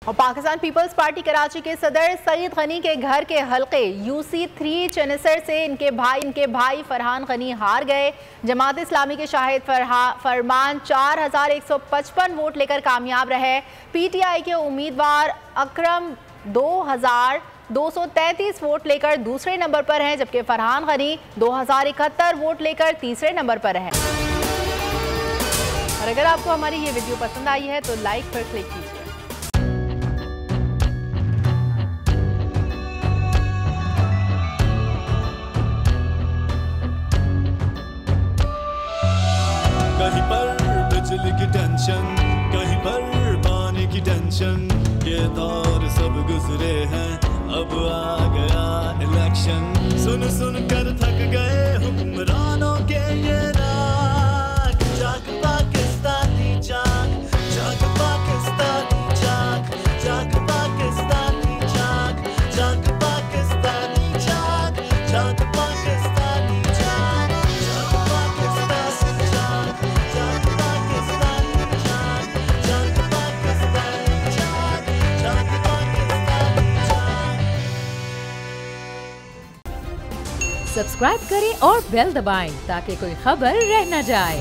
और Pakistan peoples party Karachi के सदर सईद गनी के घर के हल्के UC3 चेनेसर से इनके भाई फरहान गनी हार गए। जमात इस्लामी के शाहिद फरमान 4155 वोट लेकर कामयाब रहे। PTI के उम्मीदवार अकरम 2233 वोट लेकर दूसरे नंबर पर हैं, जबकि फरहान गनी 2071 वोट लेकर तीसरे नंबर पर हैं। और अगर आपको हमारी ये वीडियो पसंद आई है तो लाइक पर क्लिक कीजिए। कहीं पर बिजली की टेंशन, कहीं पर पानी की टेंशन, ये दौर सब गुजरे हैं, अब आ गया इलेक्शन। सुन सुन कर थक गए हुक्मरानों के ये राग। जाग पाकिस्तानी जाग, जाग पाकिस्तानी जाग, जाग पाकिस्तानी जाग, जाग पाकिस्तानी जाग, जाग पाकिस्तानी जाग, जाग पाकिस्तानी जाग, जाग पाकिस्तानी जाग, जाग पाकिस्तानी जाग, जाग पाकिस्तानी जाग। सब्सक्राइब करें और बेल दबाएं ताकि कोई खबर रह न जाए।